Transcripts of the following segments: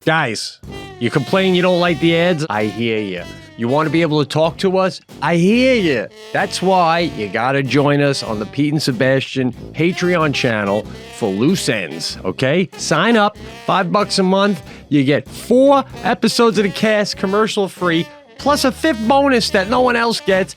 Guys, you complain you don't like the ads? I hear you. You want to be able to talk to us? I hear you. That's why you got to join us on the Pete and Sebastian Patreon channel for Loose Ends, okay? Sign up, $5 a month. You get 4 episodes of the cast commercial free, plus a 5th bonus that no one else gets.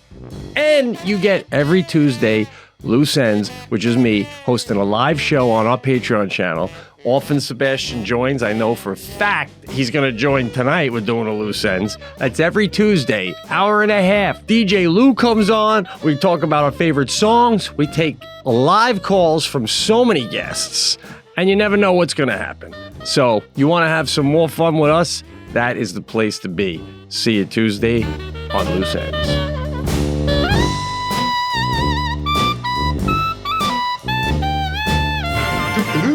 And you get every Tuesday Loose Ends, which is me hosting a live show on our Patreon channel. Often Sebastian joins. I know for a fact he's going to join tonight. We're doing a Loose Ends. That's every Tuesday, hour and a half. DJ Lou comes on. We talk about our favorite songs. We take live calls from so many guests, and you never know what's going to happen. So you want to have some more fun with us? That is the place to be. See you Tuesday on Loose Ends.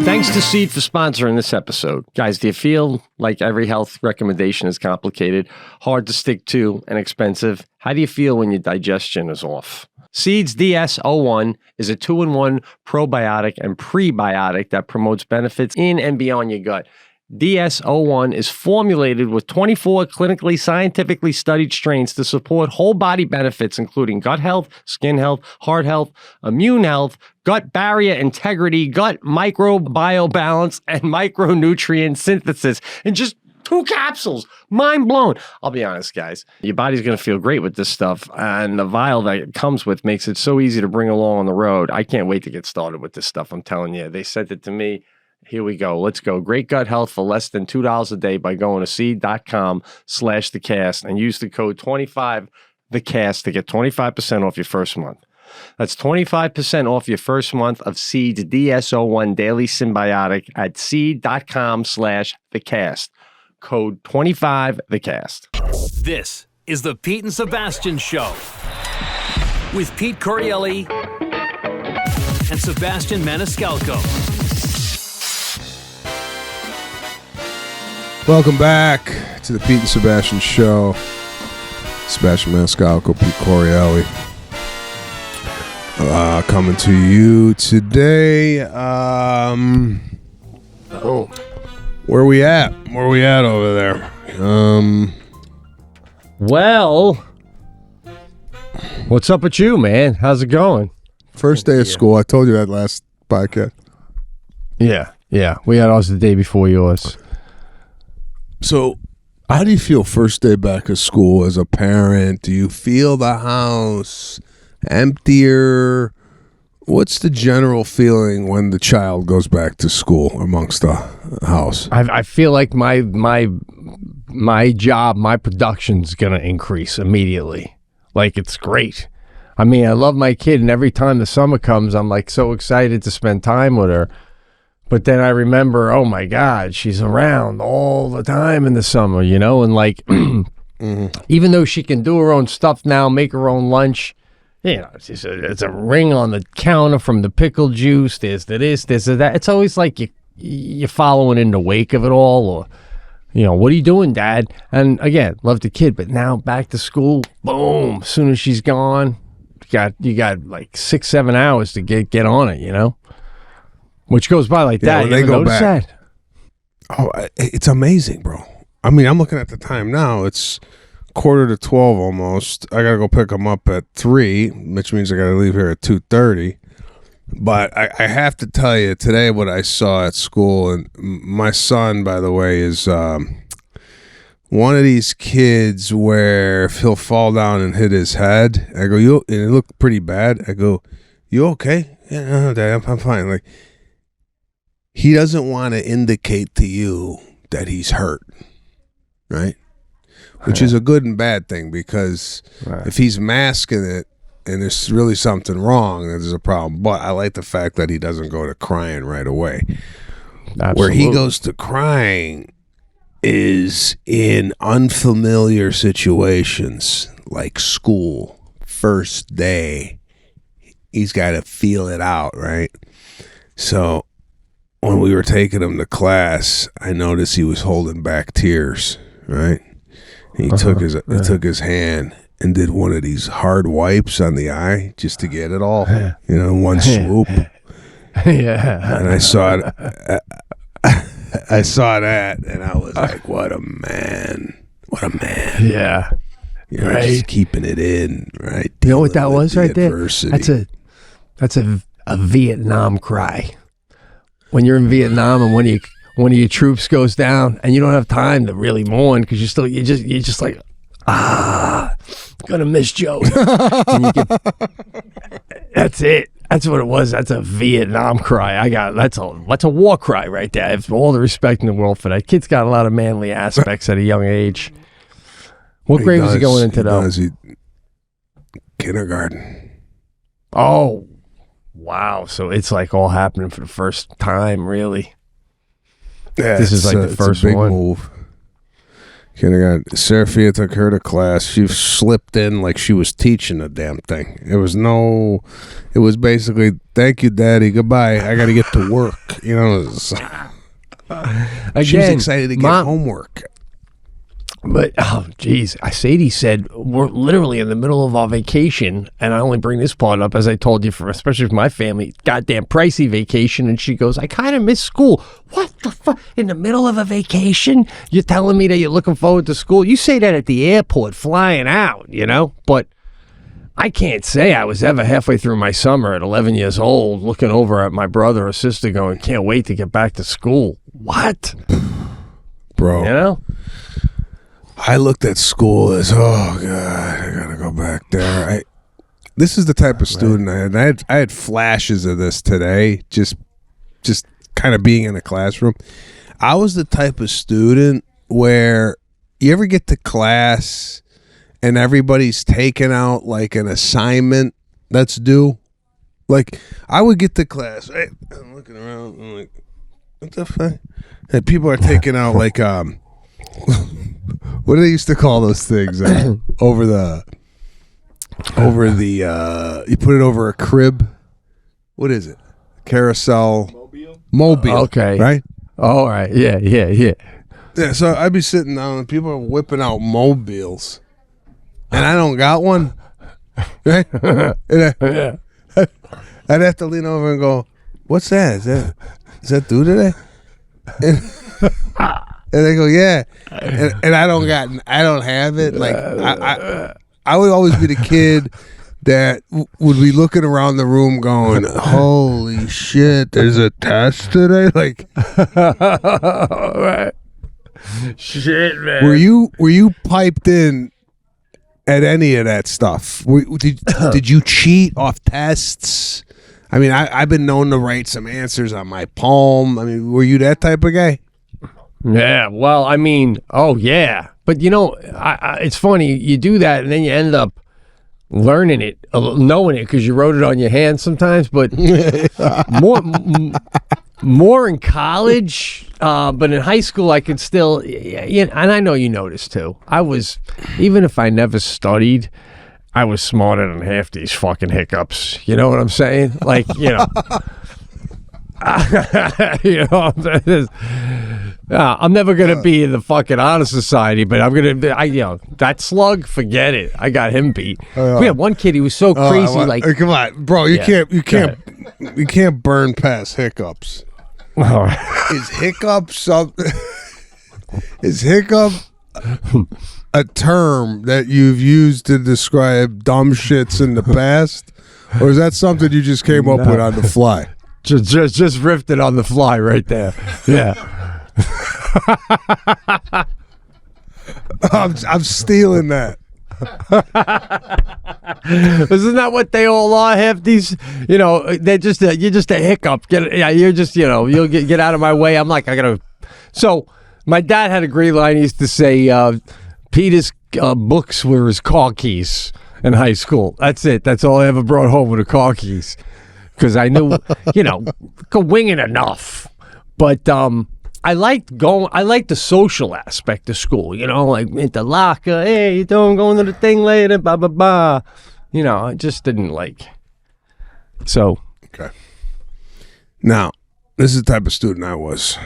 Thanks to Seed for sponsoring this episode. Guys, do you feel like every health recommendation is complicated, hard to stick to, and expensive? How do you feel when your digestion is off? Seed's DS-01 is a 2-in-1 probiotic and prebiotic that promotes benefits in and beyond your gut. DS-01 is formulated with 24 clinically scientifically studied strains to support whole body benefits, including gut health, skin health, heart health, immune health, gut barrier integrity, gut microbiome balance, and micronutrient synthesis in just 2 capsules. Mind blown. I'll be honest, guys. Your body's going to feel great with this stuff, and the vial that it comes with makes it so easy to bring along on the road. I can't wait to get started with this stuff. I'm telling you. They sent it to me. Here we go. Let's go. Great gut health for less than $2 a day by going to seed.com/thecast and use the code 25thecast to get 25% off your first month. That's 25% off your first month of Seed's DS-01 Daily Symbiotic at seed.com/thecast. Code 25thecast. This is the Pete and Sebastian Show with Pete Correale and Sebastian Maniscalco. Welcome back to the Pete and Sebastian Show. Sebastian Maniscalco, Pete Correale. Coming to you today. Where we at? Where we at over there? Well, what's up with you, man? How's it going? First day of school. I told you that last podcast. Yeah. We had ours the day before yours. So, how do you feel first day back of school as a parent? Do you feel the house emptier? What's the general feeling when the child goes back to school amongst the house? I feel like my job, my production's gonna increase immediately. Like, it's great. I mean, I love my kid, and every time the summer comes, I'm like so excited to spend time with her. But then I remember, oh my God, she's around all the time in the summer, you know? And like, even though she can do her own stuff now, make her own lunch, you know, it's a ring on the counter from the pickle juice, there's this, there's that. It's always like you're following in the wake of it all, or, you know, what are you doing, Dad? And again, love the kid, but now back to school, boom, as soon as she's gone, you got like 6-7 hours to get on it, you know? Which goes by like that. When they go back. That? Oh, it's amazing, bro. I mean, I'm looking at the time now. It's 11:45 almost. I got to go pick them up at 3, which means I got to leave here at 2:30. But I have to tell you today what I saw at school. And my son, by the way, is one of these kids where if he'll fall down and hit his head, I go, and it looked pretty bad. I go, you okay? Yeah, no, Dad, I'm fine. Like, he doesn't want to indicate to you that he's hurt, right? Which is a good and bad thing, because if he's masking it and there's really something wrong, then there's a problem. But I like the fact that he doesn't go to crying right away. Absolutely. Where he goes to crying is in unfamiliar situations like school, first day. He's got to feel it out, right? So when we were taking him to class, I noticed he was holding back tears, right? He took his hand and did one of these hard wipes on the eye just to get it all, you know, one swoop. Yeah. And I saw it. I saw that, and I was like, what a man. What a man. Yeah. You know, Right. just keeping it in, right? You know what that Dealing with was the right there? adversity. That's a Vietnam cry. When you're in Vietnam and one of your troops goes down and you don't have time to really mourn because you're just like, gonna miss Joe. And that's it. That's what it was. That's a Vietnam cry. That's a war cry right there. I have all the respect in the world for that. Kid's got a lot of manly aspects at a young age. What grade was he going into though? Kindergarten. Oh, wow. So it's like all happening for the first time, really. Yeah, This is like the first it's a big one. move. Kindergarten. Seraphia took her to class. She slipped in like she was teaching the damn thing. It was basically, thank you, Daddy, goodbye. I got to get to work. You know, she was excited to get homework. But, oh, geez, Sadie said, we're literally in the middle of our vacation, and I only bring this part up, as I told you, especially for my family, goddamn pricey vacation, and she goes, I kind of miss school. What the fuck? In the middle of a vacation? You're telling me that you're looking forward to school? You say that at the airport, flying out, you know? But I can't say I was ever halfway through my summer at 11 years old looking over at my brother or sister going, can't wait to get back to school. What? Bro. You know? I looked at school as, oh God, I gotta go back there. This is the type of student I had. I had flashes of this today, just kind of being in a classroom. I was the type of student where you ever get to class and everybody's taking out like an assignment that's due. Like I would get to class, right? I'm looking around, I'm like, what the fuck? And people are taking out like what do they used to call those things? Over the you put it over a crib. What is it? Carousel. Mobile. Okay. Right? All right. Yeah. Yeah, so I'd be sitting down and people are whipping out mobiles. And I don't got one. Right? And I'd have to lean over and go, what's that? Is that due today? And they go, yeah, and I don't have it. Like I would always be the kid that would be looking around the room, going, "Holy shit, there's a test today!" Like, right. Shit, man. Were you piped in at any of that stuff? Did you cheat off tests? I mean, I've been known to write some answers on my palm. I mean, were you that type of guy? Yeah, well, I mean, oh yeah, but you know, it's funny, you do that and then you end up learning it, knowing it because you wrote it on your hand sometimes, but more in college, but in high school I could still, and I know you noticed too, even if I never studied, I was smarter than half these fucking hiccups, you know what I'm saying? Like, you know. You know, I'm never gonna be in the fucking honor society, but I'm gonna. That slug, forget it. I got him beat. We had one kid. He was so crazy. Come on, bro. You can't burn past hiccups. All right. Is hiccup a term that you've used to describe dumb shits in the past, or is that something you just came up with on the fly? Just riffed it on the fly right there. Yeah. I'm stealing that. Isn't that what they all are? Half these, you know, you're just a hiccup. You're just, you know, you'll get out of my way. I'm like, I gotta. So my dad had a great line. He used to say, Peter's books were his car keys in high school. That's it. That's all I ever brought home with the car keys. Because I knew, you know, could wing it enough. But I liked the social aspect of school, you know, like in the locker, hey, you doing, going to the thing later, blah, blah, blah. You know, I just didn't like. So. Okay. Now, this is the type of student I was.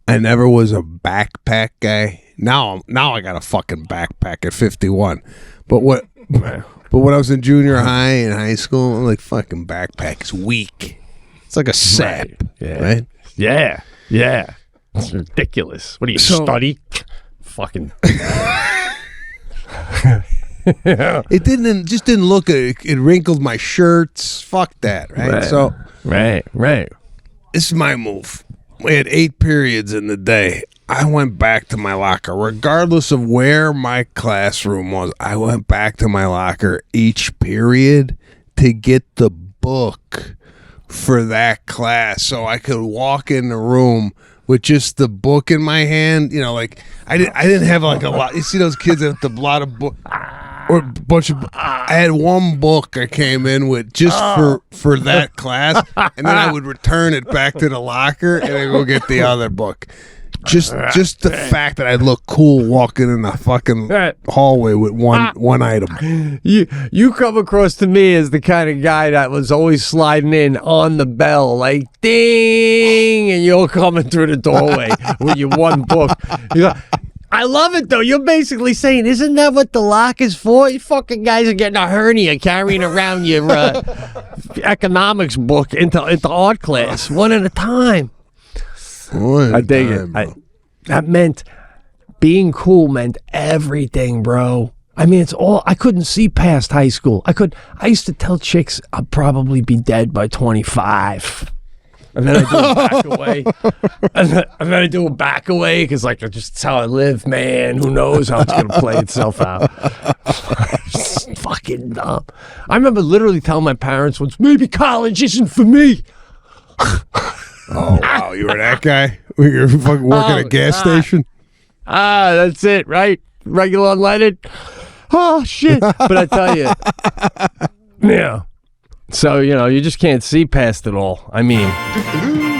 I never was a backpack guy. Now I got a fucking backpack at 51. But when I was in junior high and high school, I'm like, fucking backpack's weak. It's like a sap, Yeah. right? Yeah. Yeah. It's ridiculous. What do you study? Fucking. It didn't look it wrinkled my shirts. Fuck that, right? So right. this is my move. We had 8 periods in the day. I went back to my locker, regardless of where my classroom was. I went back to my locker each period to get the book for that class, so I could walk in the room with just the book in my hand. You know, like I didn't have like a lot. You see those kids that have a lot of book or a bunch of. I had one book I came in with just for that class, and then I would return it back to the locker and then go get the other book. Just the fact that I'd look cool walking in the fucking hallway with one item. You come across to me as the kind of guy that was always sliding in on the bell, like ding, and you're coming through the doorway with your one book. I love it though. You're basically saying, isn't that what the lock is for? You fucking guys are getting a hernia carrying around your economics book into art class one at a time. I dig it. That meant being cool meant everything, bro. I mean, it's all. I couldn't see past high school. I used to tell chicks I'd probably be dead by 25, and then I do a back away, and then I do a back away because like that's how I live, man. Who knows how it's gonna play itself out? Fucking dumb. I remember literally telling my parents once, maybe college isn't for me. Oh, wow. You were that guy? You're fucking working at a gas station? That's it, right? Regular unleaded? Oh, shit. But I tell you, yeah. So, you just can't see past it all. I mean,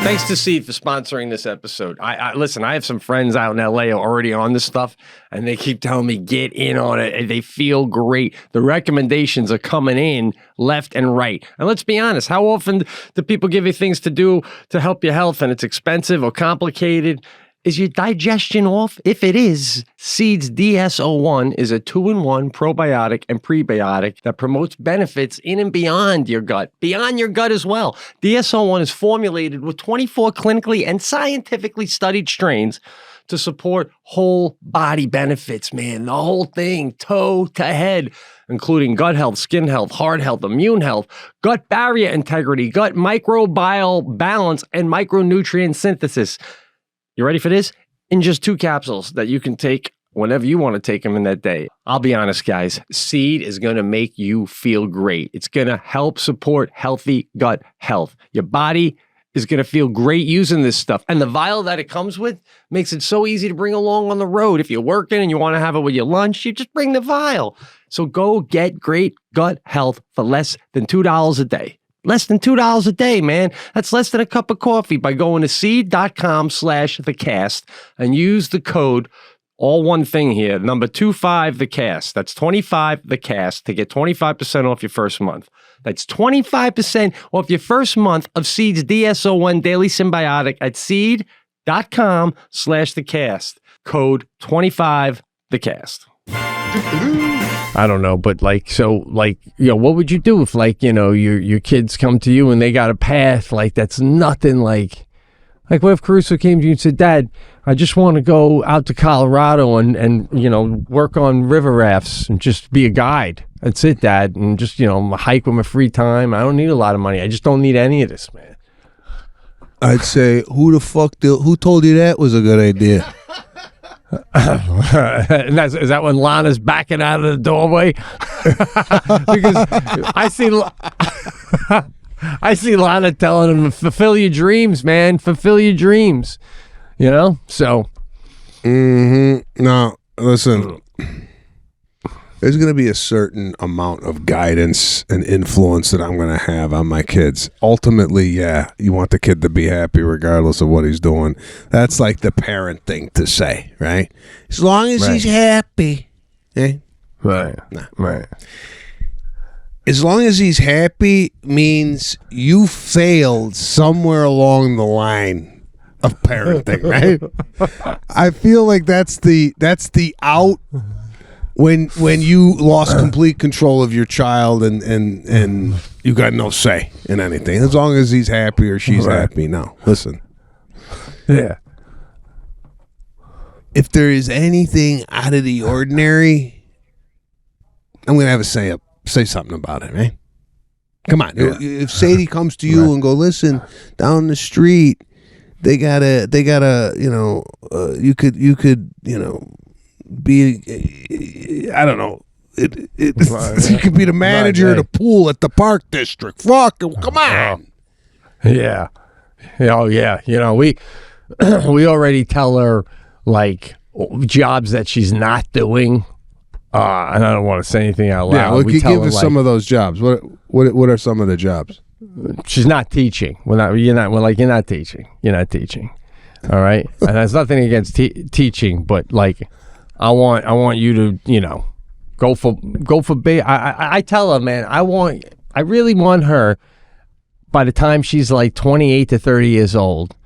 thanks to Seed for sponsoring this episode. Listen, I have some friends out in LA already on this stuff, and they keep telling me, get in on it, and they feel great. The recommendations are coming in left and right. And let's be honest, how often do people give you things to do to help your health, and it's expensive or complicated? Is your digestion off? If it is, Seed's DS-01 is a 2-in-1 probiotic and prebiotic that promotes benefits in and beyond your gut as well. DS-01 is formulated with 24 clinically and scientifically studied strains to support whole body benefits, man. The whole thing, toe to head, including gut health, skin health, heart health, immune health, gut barrier integrity, gut microbial balance, and micronutrient synthesis. You ready for this? In just 2 capsules that you can take whenever you want to take them in that day. I'll be honest, guys. Seed is going to make you feel great. It's going to help support healthy gut health. Your body is going to feel great using this stuff. And the vial that it comes with makes it so easy to bring along on the road. If you're working and you want to have it with your lunch, you just bring the vial. So go get great gut health for less than $2 a day. Less than $2 a day, man. That's less than a cup of coffee by going to seed.com/thecast and use the code, all one thing here, number 25thecast. That's 25thecast to get 25% off your first month. That's 25% off your first month of Seed's DS-01 Daily Symbiotic at seed.com/thecast. Code 25thecast. I don't know, but what would you do if your kids come to you and they got a path that's nothing like what if Caruso came to you and said, Dad, I just want to go out to Colorado and work on river rafts and just be a guide. That's it, Dad. And just, hike with my free time. I don't need a lot of money. I just don't need any of this, man. I'd say, who told you that was a good idea? And is that when Lana's backing out of the doorway? Because I see Lana telling him, fulfill your dreams, man. Fulfill your dreams. So. No, listen. There's going to be a certain amount of guidance and influence that I'm going to have on my kids. Ultimately, yeah, you want the kid to be happy regardless of what he's doing. That's like the parent thing to say, right? As long as he's happy. Eh? Right. Nah. Right. As long as he's happy means you failed somewhere along the line of parenting, right? I feel like that's the out. When you lost complete control of your child and you got no say in anything, as long as he's happy or she's happy. No, listen, Yeah. If there is anything out of the ordinary, I'm gonna have to say something about it, man. Come on. Yeah. If Sadie comes to you and go, listen, down the street, they gotta, you could, be, I don't know. You could be the manager of the pool at the park district. Fuck, come on. Yeah. Oh yeah. We already tell her like jobs that she's not doing. And I don't want to say anything out loud. Yeah, well, we give us some of those jobs. What are some of the jobs? She's not teaching. You're not teaching. You're not teaching. All right. And there's nothing against teaching, but like, I want you to, go for big. I tell her, man, I really want her by the time she's like 28 to 30 years old.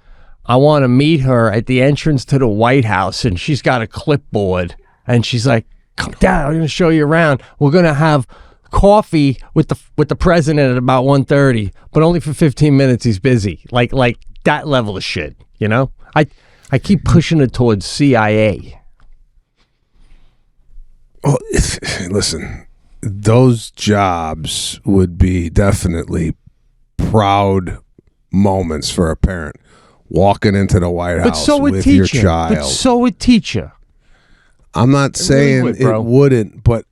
I want to meet her at the entrance to the White House, and she's got a clipboard, and she's like, come down, I'm going to show you around. We're going to have coffee with the president at about 1:30, but only for 15 minutes. He's busy. Like that level of shit, I keep pushing it towards CIA. Well, listen, those jobs would be definitely proud moments for a parent. Walking into the White House with your child. But so would teacher. I'm not saying it wouldn't, but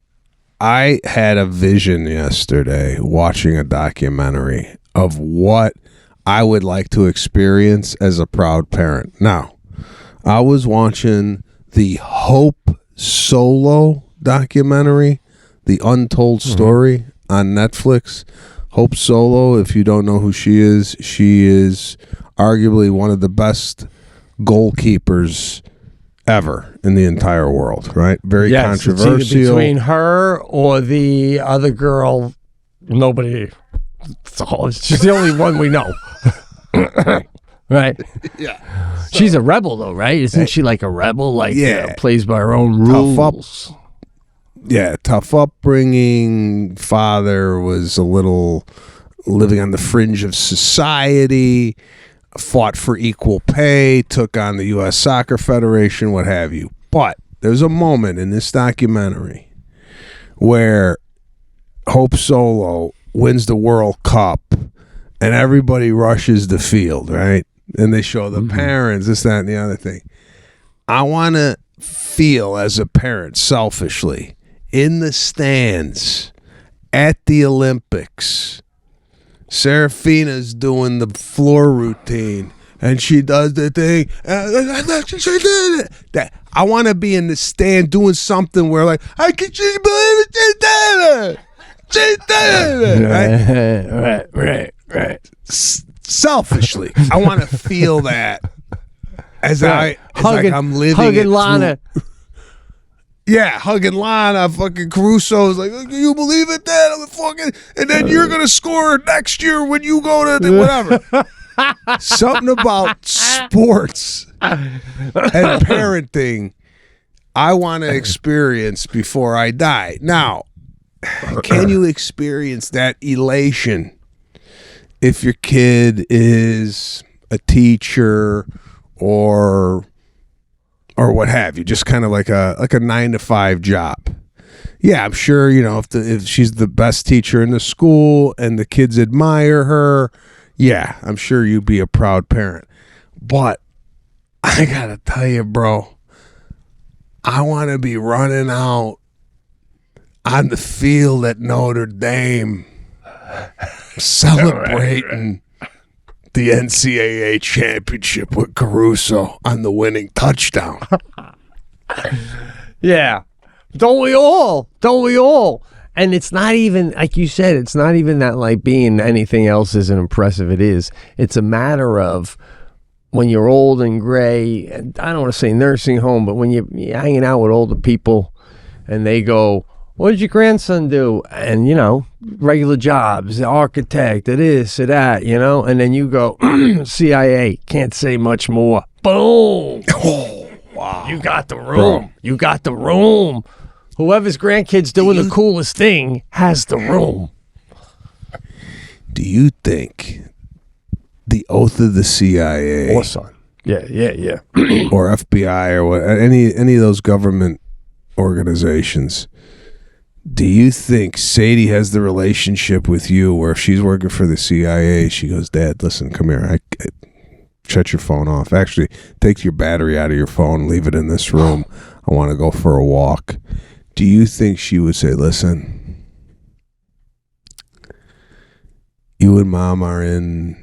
I had a vision yesterday watching a documentary of what I would like to experience as a proud parent. Now, I was watching the Hope Solo documentary, The Untold Story on Netflix. Hope Solo, if you don't know who she is arguably one of the best goalkeepers ever in the entire world, right? Very controversial. It's either between her or the other girl. Nobody. She's the only one we know. Right? Yeah. She's a rebel, though, right? Isn't she like a rebel? Like, plays by her own rules. Tough upbringing. Father was a little living on the fringe of society. Fought for equal pay, took on the U.S. Soccer Federation, what have you. But there's a moment in this documentary where Hope Solo wins the World Cup and everybody rushes the field, right? And they show the parents, this, that, and the other thing. I want to feel as a parent, selfishly, in the stands at the Olympics. Serafina's doing the floor routine, and she does the thing. That I want to be in the stand doing something where, like, I can just believe it. She did it. Right. Selfishly, I want to feel that as I'm living hugging Lana. Yeah, hugging Lana, fucking Caruso's like, can you believe it, Dad? I'm fucking, and then you're gonna score next year when you go to whatever. Something about sports and parenting I want to experience before I die. Now, can you experience that elation if your kid is a teacher or what have you, just kind of like a 9-to-5 job? Yeah, I'm sure, if she's the best teacher in the school and the kids admire her, yeah, I'm sure you'd be a proud parent. But I gotta tell you, bro, I want to be running out on the field at Notre Dame celebrating the NCAA championship with Caruso on the winning touchdown. Yeah. Don't we all? And it's not even, like you said, it's not even that like being anything else isn't impressive. It is. It's a matter of when you're old and gray, and I don't want to say nursing home, but when you're hanging out with older people and they go, what did your grandson do? And, regular jobs, the architect, it is, it that, and then you go, CIA, can't say much more. Boom. Oh, wow. You got the room. Bro. You got the room. Whoever's grandkid's doing the coolest thing has the room. Do you think the oath of the CIA Yeah. or FBI or what, any of those government organizations. Do you think Sadie has the relationship with you where if she's working for the CIA, she goes, Dad, listen, come here. I shut your phone off. Actually, take your battery out of your phone, leave it in this room. I want to go for a walk. Do you think she would say, listen, you and Mom are in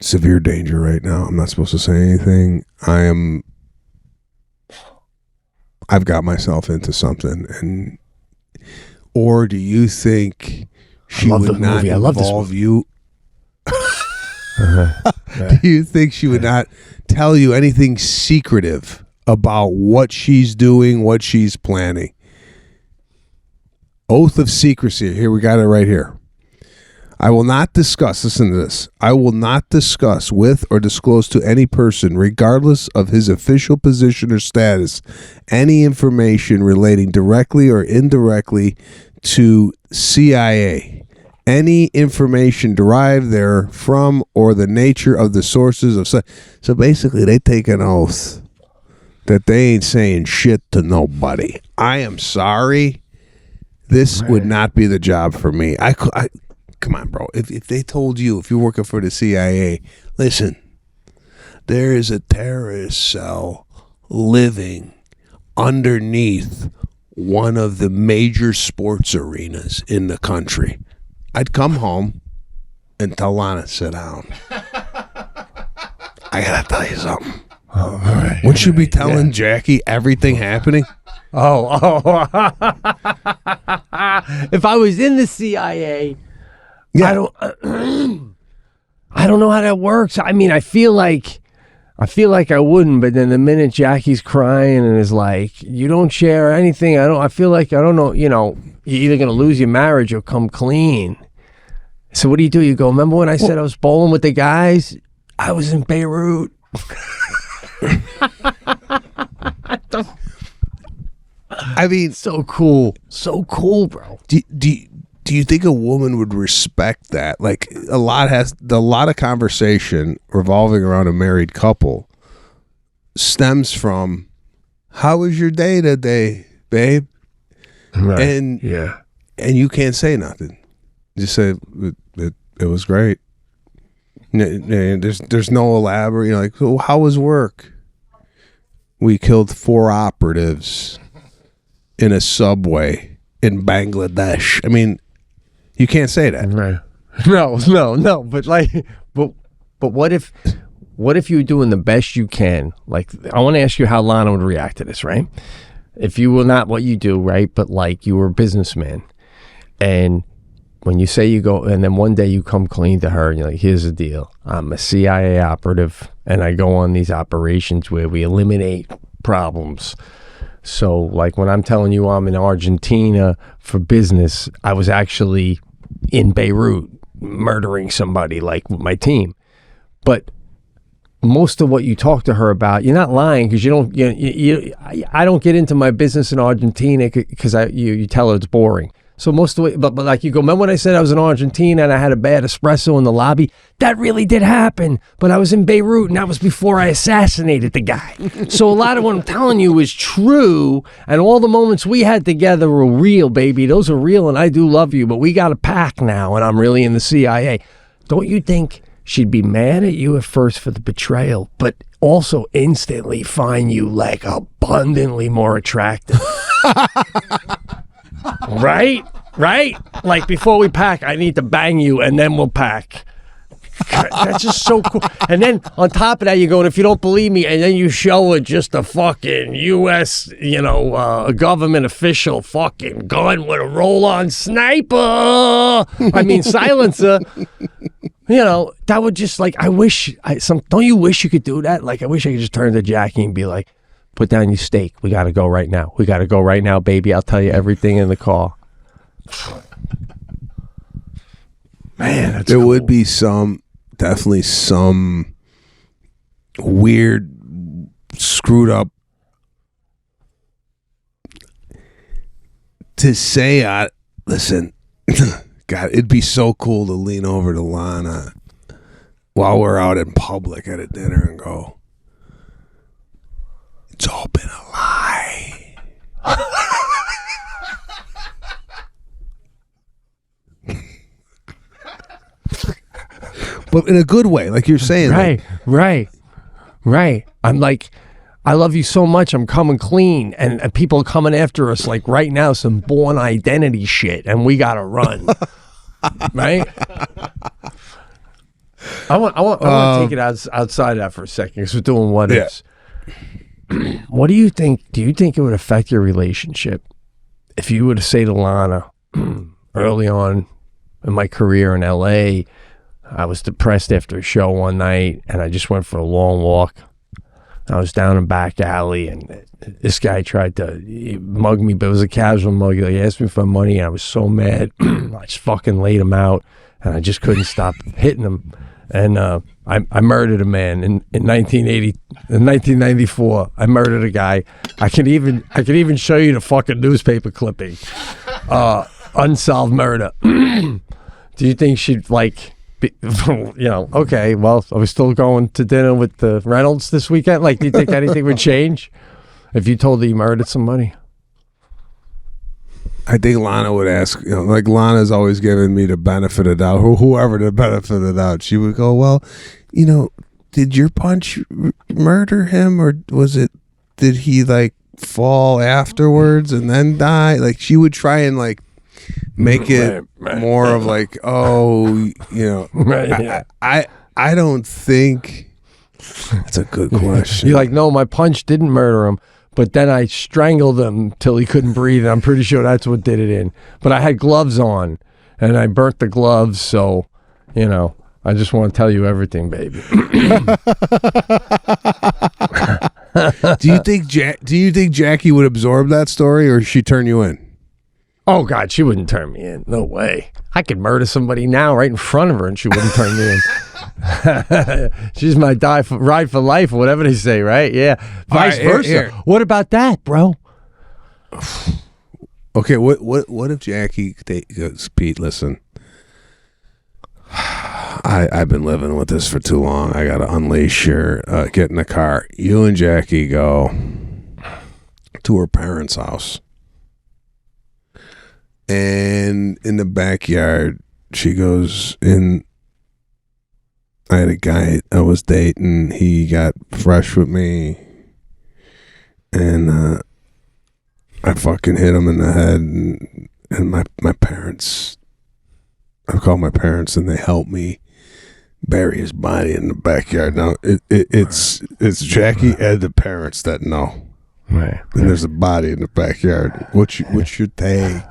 severe danger right now. I'm not supposed to say anything. I've got myself into something. Or do you think she would not involve you? Do you think she would not tell you anything secretive about what she's doing, what she's planning? Oath of secrecy. Here, we got it right here. I will not discuss, listen to this. I will not discuss with or disclose to any person, regardless of his official position or status, any information relating directly or indirectly to CIA. Any information derived therefrom or the nature of the sources of such. So basically, they take an oath that they ain't saying shit to nobody. I am sorry. This would not be the job for me. I come on, bro. If they told you, if you're working for the CIA, listen, there is a terrorist cell living underneath one of the major sports arenas in the country, I'd come home and tell Lana, sit down. I gotta tell you something. Oh, all right. Wouldn't you be telling Jackie everything happening? Oh. If I was in the CIA, Yeah. I don't know how that works. I mean, I feel like I wouldn't, but then the minute Jackie's crying and is like, you don't share anything, I feel like, I don't know, you're either going to lose your marriage or come clean. So what do? You go, remember when I said I was bowling with the guys? I was in Beirut. I mean, so cool, bro. Do you think a woman would respect that? Like a lot of conversation revolving around a married couple stems from, how was your day today, babe? Right. And you can't say nothing. Just say it was great. There's no elaborate. Like, so how was work? We killed 4 operatives in a subway in Bangladesh. I mean, you can't say that. Right. No. But what if you're doing the best you can? Like, I want to ask you how Lana would react to this, right? If you were not what you do, right? But like you were a businessman, and when you say you go, and then one day you come clean to her and you're like, here's the deal. I'm a CIA operative and I go on these operations where we eliminate problems. So like when I'm telling you I'm in Argentina for business, I was actually in Beirut murdering somebody, like with my team. But most of what you talk to her about, you're not lying, because I don't get into my business in Argentina because you tell her it's boring. So most of the way, but like you go, remember when I said I was in Argentina and I had a bad espresso in the lobby? That really did happen, but I was in Beirut and that was before I assassinated the guy. So a lot of what I'm telling you is true, and all the moments we had together were real, baby. Those are real, and I do love you, but we got a pack now and I'm really in the CIA. Don't you think she'd be mad at you at first for the betrayal, but also instantly find you like abundantly more attractive? Right? Like, before we pack, I need to bang you and then we'll pack. That's just so cool. And then on top of that, you go, and if you don't believe me, and then you show her just a fucking U.S., a government official fucking gun with a roll-on sniper. I mean, silencer. That would just, like, don't you wish you could do that? Like, I wish I could just turn to Jackie and be like, put down your steak. We got to go right now. We got to go right now, baby. I'll tell you everything in the car. Man, that's there cool. would be definitely some weird, screwed up to say. Listen, God, it'd be so cool to lean over to Lana while we're out in public at a dinner and go, it's all been a lie. But in a good way, like you're saying. Right. I'm like, I love you so much, I'm coming clean. And people are coming after us like right now, some Born Identity shit, and we got to run. Right? I want to take it outside of that for a second because we're doing what ifs. What do you think? Do you think it would affect your relationship if you were to say to Lana early on in my career in LA, I was depressed after a show one night and I just went for a long walk. I was down in back alley and this guy tried to mug me, but it was a casual mug. He asked me for money and I was so mad. I just fucking laid him out and I just couldn't stop hitting him. And I murdered a man in 1994. I murdered a guy. I could even show you the fucking newspaper clipping. Unsolved murder. Do you think she'd like, okay, well, are we still going to dinner with the Reynolds this weekend? Like, do you think anything would change if you told her you murdered somebody? I think Lana would ask, like Lana's always given me the benefit of doubt, whoever the benefit of the doubt. She would go, well, did your punch murder him or did he like fall afterwards and then die? Like she would try and like make it more of like, I don't think that's a good question. You're like, no, my punch didn't murder him. But then I strangled him till he couldn't breathe. And I'm pretty sure that's what did it in. But I had gloves on, and I burnt the gloves. So, I just want to tell you everything, baby. Do you think Jackie would absorb that story, or she turn you in? Oh God, she wouldn't turn me in. No way. I could murder somebody now right in front of her, and she wouldn't turn me in. She's my ride for life, or whatever they say, right? Yeah. Vice versa. Here. What about that, bro? Okay, what if Jackie goes, Pete, listen, I've been living with this for too long. I gotta unleash get in the car. You and Jackie go to her parents' house. And in the backyard, she goes in. I had a guy I was dating. He got fresh with me. And I fucking hit him in the head. And my parents, I called my parents and they helped me bury his body in the backyard. Now, it's Jackie and the parents that know. Right. And there's a body in the backyard. What's your take?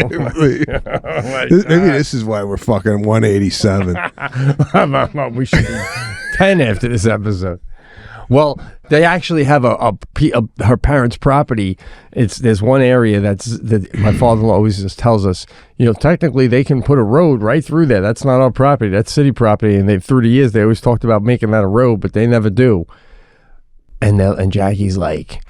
Maybe this is why we're fucking 187. We should be 10 after this episode. Well, they actually have her parents' property. There's one area that my father-in-law always just tells us, technically they can put a road right through there. That's not our property. That's city property. And through the years, they always talked about making that a road, but they never do. And Jackie's like,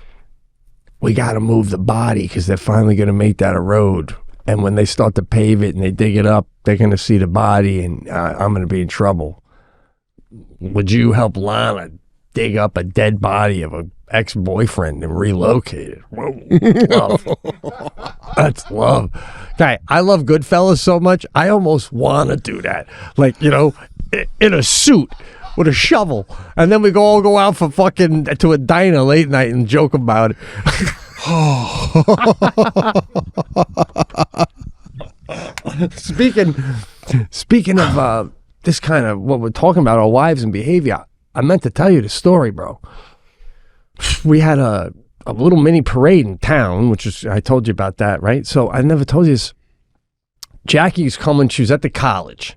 we got to move the body because they're finally going to make that a road. And when they start to pave it and they dig it up, they're going to see the body and I'm going to be in trouble. Would you help Lana dig up a dead body of an ex-boyfriend and relocate it? Whoa. Love. That's love. Guy, I love Goodfellas so much, I almost want to do that. Like, in a suit. With a shovel, and then we all go out for fucking to a diner late night and joke about it. Speaking of this kind of what we're talking about, our wives and behavior, I meant to tell you the story, bro. We had a little mini parade in town, which is, I told you about that, right? So I never told you this. Jackie's coming. She was at the college.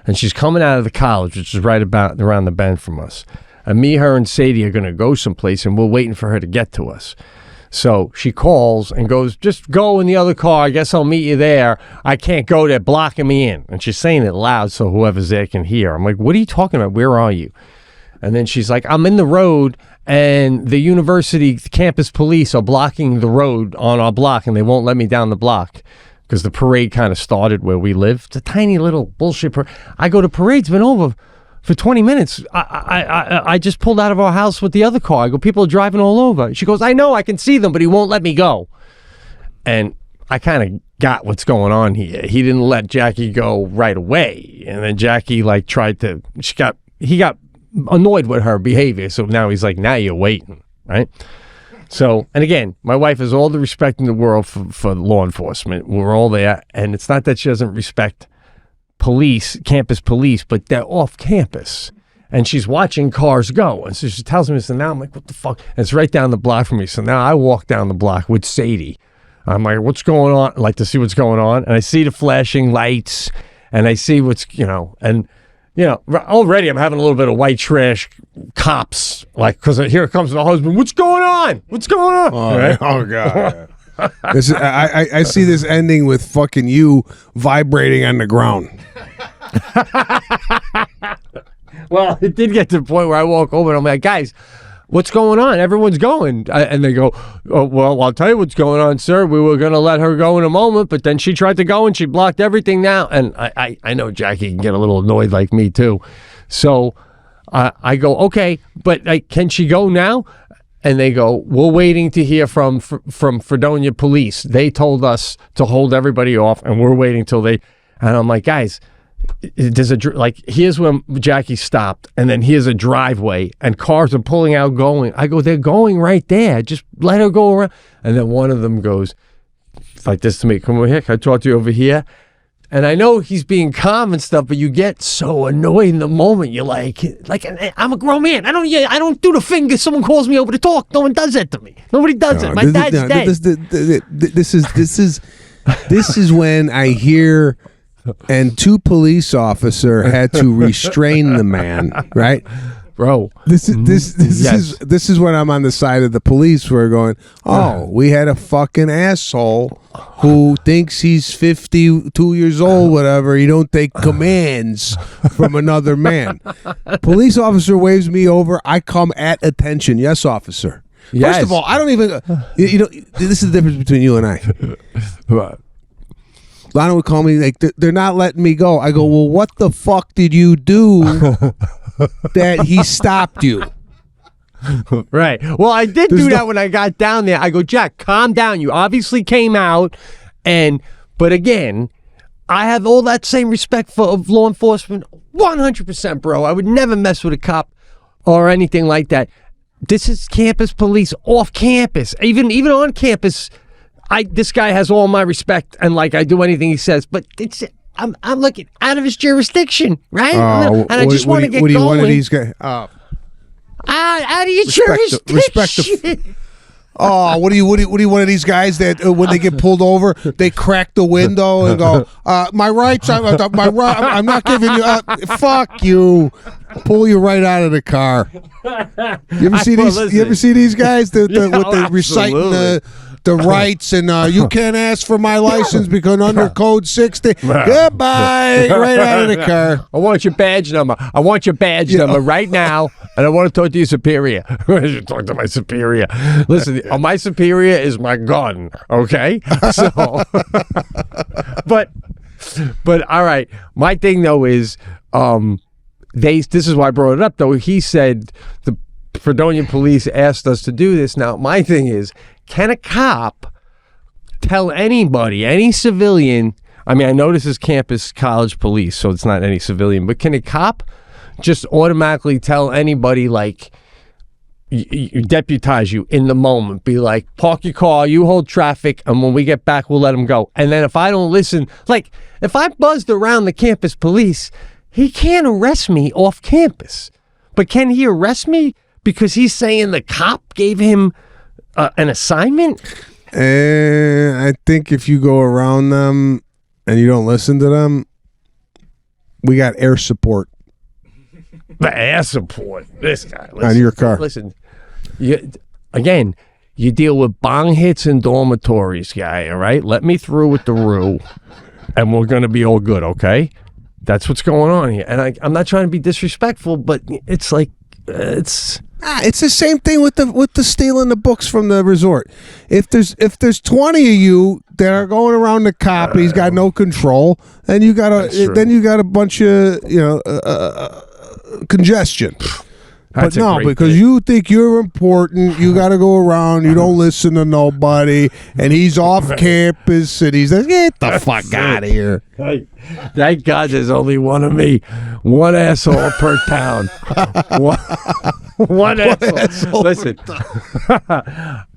And she's coming out of the college, which is right about around the bend from us. And me, her, and Sadie are going to go someplace, and we're waiting for her to get to us. So she calls and goes, just go in the other car. I guess I'll meet you there. I can't go. They're blocking me in. And she's saying it loud so whoever's there can hear. I'm like, what are you talking about? Where are you? And then she's like, I'm in the road, and the university campus police are blocking the road on our block, and they won't let me down the block. Because the parade kind of started where we live. It's a tiny little bullshit parade. I go to parade's been over for 20 minutes. I just pulled out of our house with the other car. I go, people are driving all over. She goes, I know, I can see them, but he won't let me go. And I kind of got what's going on here. He didn't let Jackie go right away. And then Jackie like he got annoyed with her behavior. So now he's like, now you're waiting, right? So, and again, my wife has all the respect in the world for law enforcement. We're all there. And it's not that she doesn't respect campus police, but they're off campus. And she's watching cars go. And so she tells me, so now I'm like, what the fuck? And it's right down the block from me. So now I walk down the block with Sadie. I'm like, what's going on? I like to see what's going on. And I see the flashing lights and I see what's, already I'm having a little bit of white trash cops, like, because here comes the husband. What's going on? What's going on? Oh, right? Oh God. I see this ending with fucking you vibrating on the ground. Well, it did get to the point where I walk over and I'm like, guys, what's going on? Everyone's going. And they go, oh, well, I'll tell you what's going on, sir. We were going to let her go in a moment, but then she tried to go and she blocked everything now. And I know Jackie can get a little annoyed like me too. So I go, okay, but can she go now? And they go, we're waiting to hear from Fredonia police. They told us to hold everybody off and we're waiting till they, and I'm like, guys, there's here's where Jackie stopped, and then here's a driveway, and cars are pulling out going. I go, they're going right there. Just let her go around. And then one of them goes like this to me, come over here, can I talk to you over here? And I know he's being calm and stuff, but you get so annoyed in the moment. You're like I'm a grown man. I don't do the finger. Someone calls me over to talk. No one does that to me. Nobody does it. My dad's dead. This is when I hear. And 2 police officers had to restrain the man, right? Bro, this is when I'm on the side of the police where we're going, oh, we had a fucking asshole who thinks he's 52 years old, whatever. He don't take commands from another man. Police officer waves me over. I come at attention. Yes, officer. Yes. First of all, I don't even, this is the difference between you and I. What? Lana would call me like, they're not letting me go. I go, well, what the fuck did you do that he stopped you? Right. Well, I did do that when I got down there. I go, Jack, calm down. You obviously came out, but again, I have all that same respect for law enforcement, 100%, bro. I would never mess with a cop or anything like that. This is campus police, off campus, even on campus. This guy has all my respect, and like I do anything he says, but I'm looking out of his jurisdiction, right? And I just want to get going. One of these guys? Out of your jurisdiction. Respect what do you one of these guys that when they get pulled over, they crack the window and go, my rights, I'm not giving you. Fuck you. Pull you right out of the car. You ever see these? Listen. You ever see these guys with the reciting the rights and you can't ask for my license because under code 60. Goodbye. Right out of the car. I want your badge number. I want your badge number right now, and I want to talk to your superior. I should talk to my superior. Listen, my superior is my gun. Okay, so but all right. My thing though is this is why I brought it up though. He said the Fredonia police asked us to do this. Now my thing is, can a cop tell anybody, any civilian, I mean, I know this is campus college police, so it's not any civilian, but can a cop just automatically tell anybody, like, deputize you in the moment, be like, park your car, you hold traffic, and when we get back, we'll let him go. And then if I don't listen, like, if I buzzed around the campus police, he can't arrest me off campus. But can he arrest me because he's saying the cop gave him an assignment? I think if you go around them and you don't listen to them, we got air support. The air support. This guy. Listen, on your car. Listen, you deal with bong hits in dormitories, guy, all right? Let me through with the rue, and we're going to be all good, okay? That's what's going on here. And I'm not trying to be disrespectful, but it's like, it's the same thing with the stealing the books from the resort. If there's 20 of you that are going around the cop and he's got no control, then you got a bunch of congestion. That's But a no, great because bit. you think you're important, you got to go around. You don't listen to nobody, and he's off campus, and he's like, "Get the fuck out of here!" Hey, thank God there's only one of me. One asshole per town. One asshole.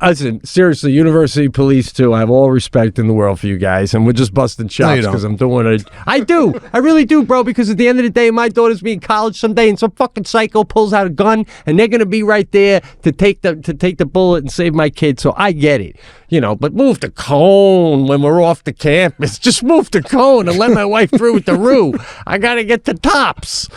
Listen, seriously, University Police too. I have all respect in the world for you guys, and we're just busting chops you don't. because I'm doing it. I do. I really do, bro, because at the end of the day, my daughter's be in college someday, and some fucking psycho pulls out a gun, and they're going to be right there to take the bullet and save my kid, so I get it. But move to Cone when we're off the campus. Just move to Cone and let my wife through with the roo. I got to get to Tops.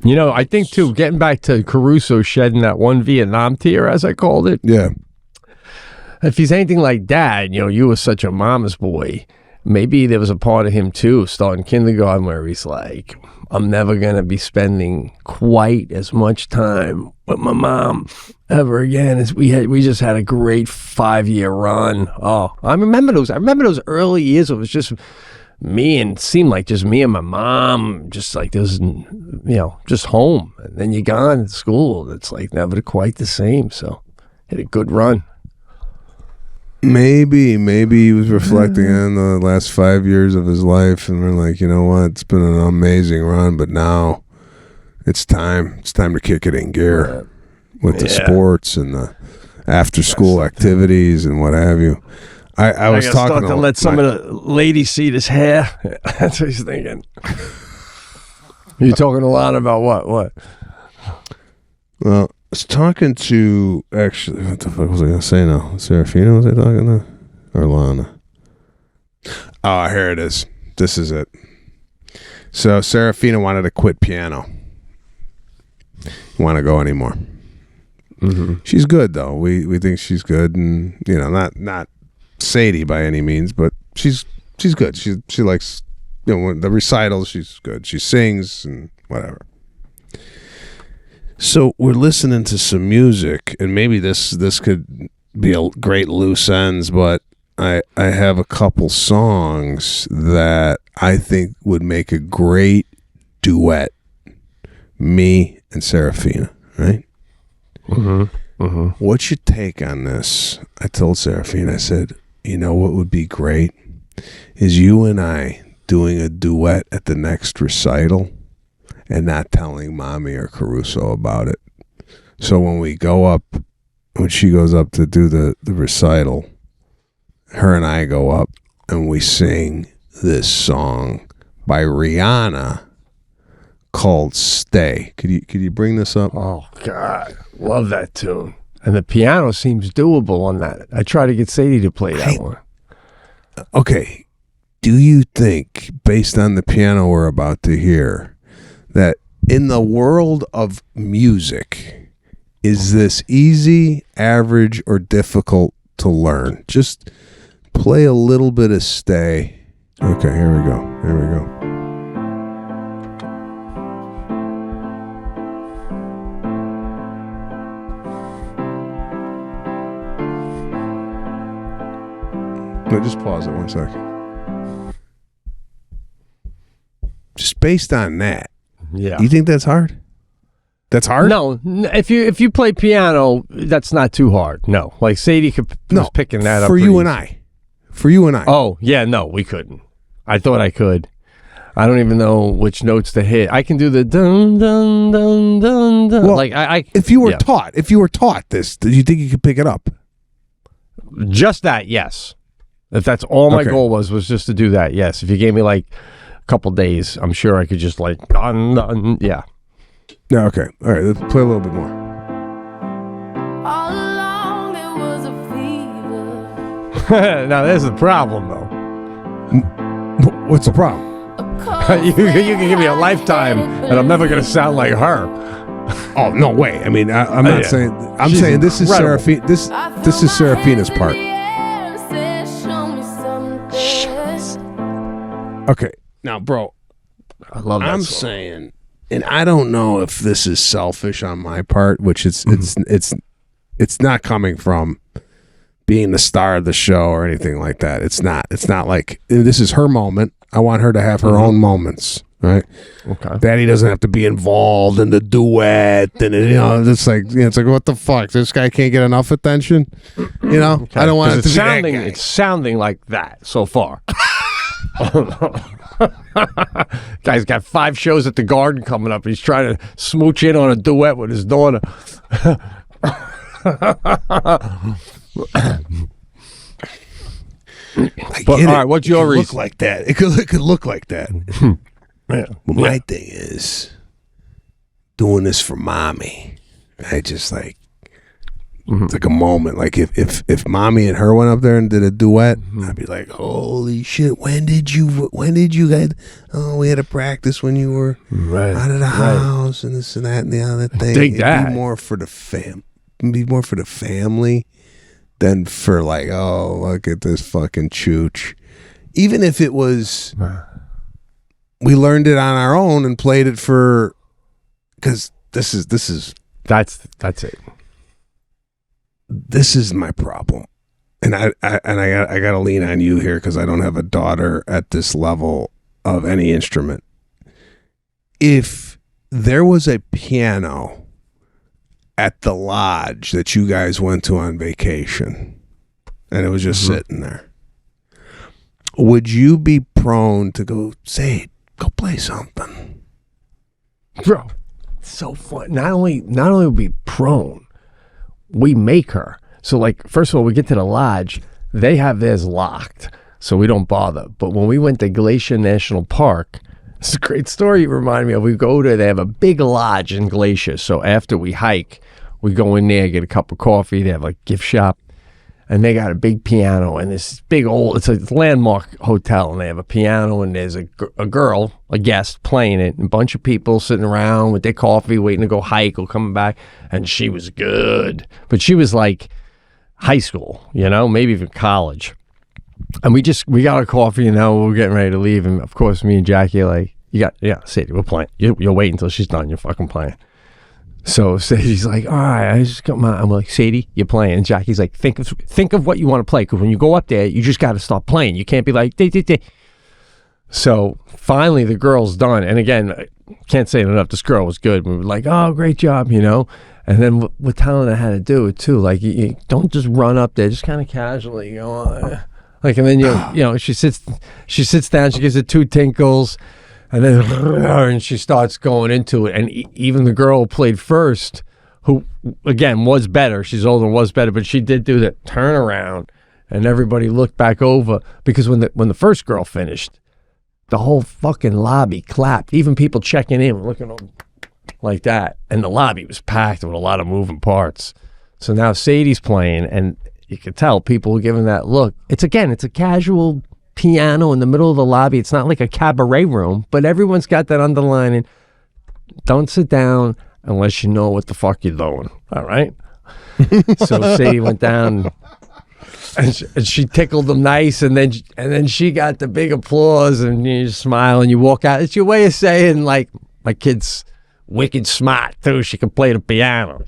I think, too, getting back to Caruso shedding that one Vietnam tear, as I called it. Yeah. If he's anything like Dad, you were such a mama's boy. Maybe there was a part of him, too, starting kindergarten where he's like, I'm never going to be spending quite as much time with my mom ever again as we just had a great 5-year run. Oh, I remember those early years. It was just me and it seemed like just me and my mom, just like there's, just home. And then you're gone to school. It's like never quite the same. So had a good run. Maybe he was reflecting on the last 5 years of his life, and we're like, you know what? It's been an amazing run, but now it's time. It's time to kick it in gear with the sports and the after-school activities and what have you. I was talking to let some of the ladies see this hair. That's what he's thinking. You're talking a lot about what? Well, I was talking to, actually, what the fuck was I going to say now? Serafina, was I talking to? Or Lana? Oh, here it is. This is it. So, Serafina wanted to quit piano. Want to go anymore. Mm-hmm. She's good, though. We think she's good, and, not Sadie by any means, but she's good. She likes, the recitals, she's good. She sings and whatever. So we're listening to some music, and maybe this could be a great loose ends, but I have a couple songs that I think would make a great duet, me and Serafina, right? Mm-hmm. Mm-hmm. What's your take on this? I told Serafina, I said, what would be great is you and I doing a duet at the next recital and not telling Mommy or Caruso about it. So when she goes up to do the recital, her and I go up and we sing this song by Rihanna called Stay. Could you bring this up? Oh, God. Love that tune. And the piano seems doable on that. I try to get Sadie to play that one. Okay. Do you think, based on the piano we're about to hear, that in the world of music, is this easy, average, or difficult to learn? Just play a little bit of Stay. Okay, here we go. Just pause it 1 second. Just based on that, yeah. You think that's hard? That's hard? No, if you play piano, that's not too hard. No, like Sadie was picking that up for you and I. For you and I. Oh yeah, no, we couldn't. I thought I could. I don't even know which notes to hit. I can do the dun dun dun dun dun. Well, like I if you were taught this, do you think you could pick it up? Just that, yes. If that's all my goal was just to do that, yes. If you gave me like a couple days, I'm sure I could just like, yeah. Yeah, okay. All right, let's play a little bit more. All along it was a fever. Now, there's the problem, though. What's the problem? You can give me a lifetime, and I'm never going to sound like her. Oh, no way. I mean, I'm not saying... I'm She's saying this incredible. is Serafina. This is Serafina's part. Okay, now, bro, I love that I'm song. saying, and I don't know if this is selfish on my part, which it's not coming from being the star of the show or anything like that. It's not like this is her moment. I want her to have her own moments. right? Okay. Daddy doesn't have to be involved in the duet, and it's like what the fuck? This guy can't get enough attention, Okay. I don't want it to be sounding. that guy. It's sounding like that so far. Guy's got 5 shows at the Garden coming up. He's trying to smooch in on a duet with his daughter. But all right, what's your reason? Look like that. It could look like that. Yeah. But my thing is doing this for mommy. I just like it's like a moment. Like if mommy and her went up there and did a duet, I'd be like, holy shit! When did you guys? Oh, we had a practice when you were out of the house and this and that and the other thing. Dig that. It'd be more for the family than for like, oh, look at this fucking chooch. Even if it was, we learned it on our own and played it for, because that's it. This is my problem, and I got to lean on you here because I don't have a daughter at this level of any instrument. If there was a piano at the lodge that you guys went to on vacation, and it was just sitting there, would you be prone to go play something, Bro? So fun. Not only would be prone, we make her. So like, first of all, we get to the lodge, they have theirs locked, so we don't bother. But when we went to Glacier National Park, it's a great story you remind me of. We go there, they have a big lodge in Glacier. So after we hike, we go in there, get a cup of coffee. They have like gift shop, and they got a big piano and this big it's a landmark hotel, and they have a piano, and there's a girl, a guest, playing it, and a bunch of people sitting around with their coffee waiting to go hike or coming back. And she was good, but she was like high school, maybe even college. And we got our coffee, and now we're getting ready to leave. And of course, me and Jackie are like, Sadie, we're playing. You'll wait until she's done. You're fucking playing. So Sadie's like, all right, I just got I'm like, Sadie, you're playing. And Jackie's like, think of what you want to play, because when you go up there, you just got to start playing. You can't be like, day. So finally, the girl's done. And again, I can't say it enough. This girl was good. We were like, oh, great job, And then we're telling her how to do it too. Like, you don't just run up there, just kind of casually, like, and then she sits down, she gives it 2 tinkles. And then and she starts going into it. And even the girl who played first, who, again, was better. She's older and was better. But she did do the turnaround. And everybody looked back over. Because when the first girl finished, the whole fucking lobby clapped. Even people checking in were looking like that. And the lobby was packed with a lot of moving parts. So now Sadie's playing. And you could tell people were giving that look. It's a casual piano in the middle of the lobby. It's not like a cabaret room, but everyone's got that underlining. Don't sit down unless you know what the fuck you're doing. All right. So Sadie went down and she tickled them nice, and then she got the big applause, and you smile and you walk out. It's your way of saying, like, my kid's wicked smart too. She can play the piano,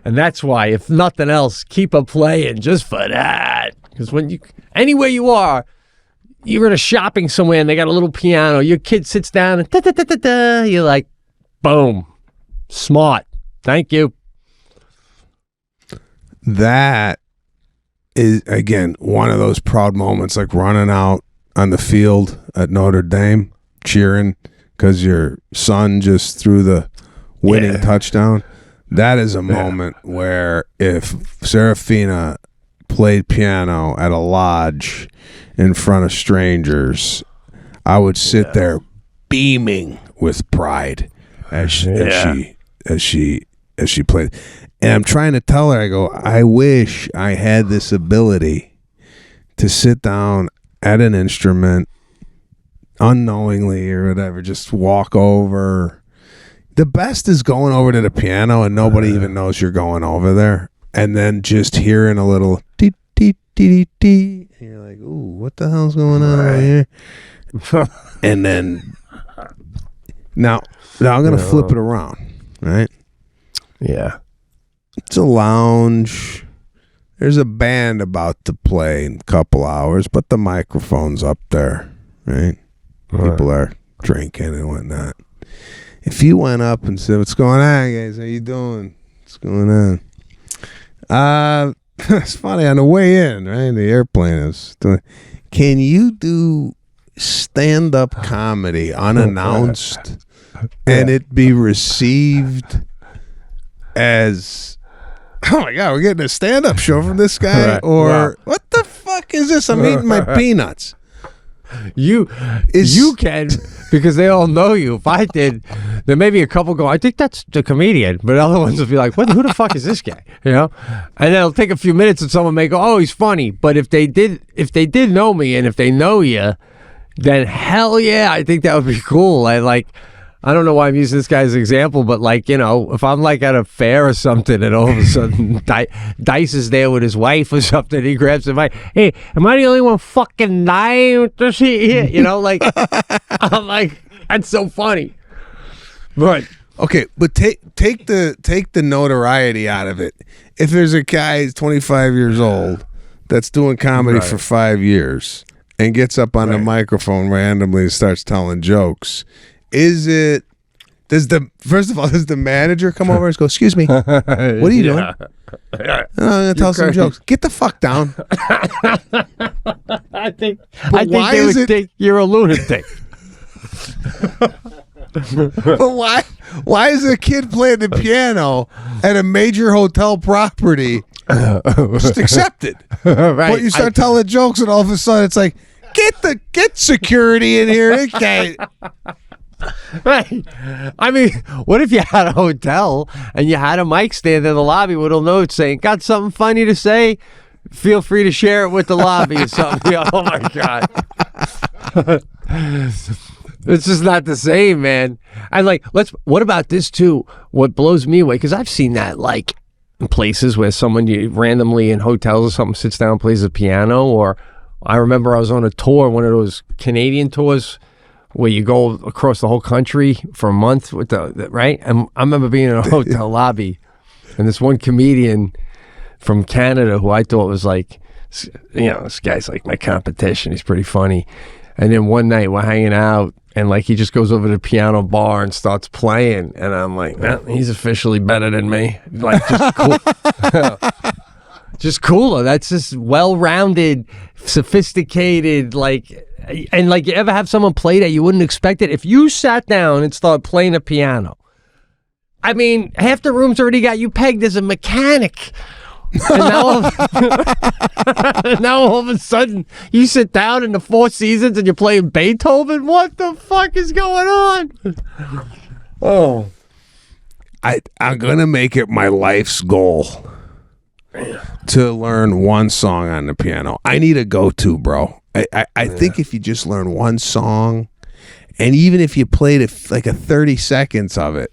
And that's why, if nothing else, keep her playing just for that. Because anywhere you are, you're in a shopping somewhere and they got a little piano, your kid sits down and da-da-da-da-da, you're like, boom, smart, thank you. That is, again, one of those proud moments, like running out on the field at Notre Dame cheering because your son just threw the winning touchdown. That is a moment where if Serafina played piano at a lodge in front of strangers, I would sit there beaming with pride as she played. And I'm trying to tell her, I go, I wish I had this ability to sit down at an instrument unknowingly or whatever, just walk over. The best is going over to the piano and nobody even knows you're going over there, and then just hearing a little dee dee dee dee. And you're like, ooh, what the hell's going on over here? And then now I'm gonna flip it around, right? Yeah. It's a lounge. There's a band about to play in a couple hours, but the microphone's up there, right? People are drinking and whatnot. If you went up and said, "What's going on, guys? How you doing? What's going on?" It's funny on the way in, right? The airplane is doing. Can you do stand-up comedy unannounced and it be received as, "Oh my God, we're getting a stand-up show from this guy," Right. or Wow. "What the fuck is this? I'm eating my peanuts." You can, because they all know you. If I did, there may be a couple go, "I think that's the comedian," but other ones will be like, "What? Who the fuck is this guy?" You know, and then it'll take a few minutes, and someone may go, "Oh, he's funny." But if they did know me, and if they know you, then hell yeah, I think that would be cool. I don't know why I'm using this guy as an example, but if I'm like at a fair or something and all of a sudden Dice is there with his wife or something, he grabs the mic. "Hey, am I the only one fucking dying with this here?" I'm like, that's so funny. But Okay, but take the notoriety out of it. If there's a guy who's 25 years old that's doing comedy for 5 years and gets up on the microphone randomly and starts telling jokes, does the manager come over and go, "Excuse me, what are you doing?" "I'm gonna tell some jokes." Get the fuck down. I think why they is would think you're a lunatic. But why is a kid playing the piano at a major hotel property just accepted? Right. But you start telling jokes and all of a sudden it's like, get security in here. This guy. Right. I mean, what if you had a hotel and you had a mic stand in the lobby with a note saying, "Got something funny to say? Feel free to share it with the lobby," or something. Oh my God. It's just not the same, man. And what about this too? What blows me away, because I've seen that in places where someone randomly in hotels or something sits down and plays the piano. Or I remember I was on a tour, one of those Canadian tours where you go across the whole country for a month with right? And I remember being in a hotel lobby, and this one comedian from Canada who I thought was this guy's like my competition. He's pretty funny. And then one night we're hanging out, and he just goes over to the piano bar and starts playing, and I'm like, he's officially better than me. Just cool. Just cooler. That's just well-rounded, sophisticated, and you ever have someone play that you wouldn't expect it? If you sat down and started playing a piano, I mean, half the room's already got you pegged as a mechanic. And now all of a sudden you sit down in the Four Seasons and you're playing Beethoven. What the fuck is going on? Oh, I'm gonna make it my life's goal to learn one song on the piano. I need a go-to, bro. I think if you just learn one song, and even if you played a 30 seconds of it,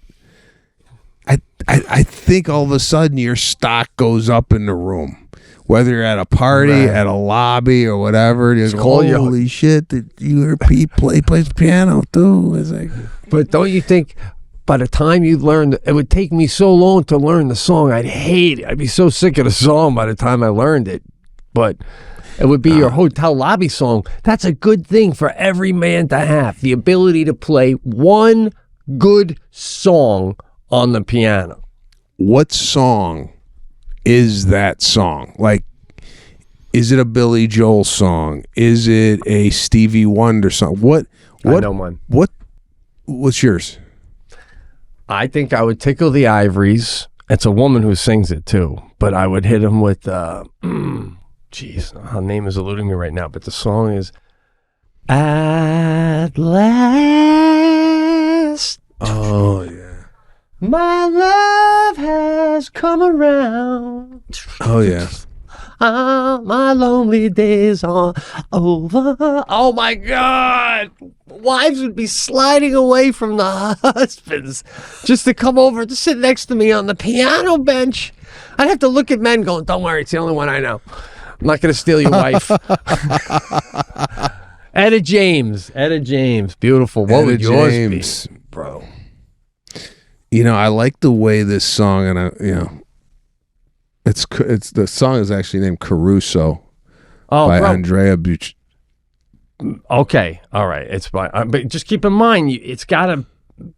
I think all of a sudden your stock goes up in the room. Whether you're at a party, at a lobby, or whatever, you go, "Holy shit, did you hear Pete plays piano too?" It's like, but don't you think by the time you learn, it would take me so long to learn the song. I'd hate it. I'd be so sick of the song by the time I learned it. But it would be your hotel lobby song. That's a good thing for every man to have, the ability to play one good song on the piano. what song is that song? Is it a Billy Joel song? Is it a Stevie Wonder song? What I know one. What's yours? I think I would Tickle the Ivories. It's a woman who sings it too, but I would hit him with geez, her name is eluding me right now, but the song is At Last. Oh yeah. My love has come around. Oh yeah. My lonely days are over. Oh my God. Wives would be sliding away from the husbands just to come over to sit next to me on the piano bench. I'd have to look at men going, "Don't worry, it's the only one I know. I'm not going to steal your wife." Etta James. Beautiful. What would yours be, bro? I like the way this song, and it's the song is actually named Caruso by Andrea Okay, all right, it's fine. But just keep in mind, it's got to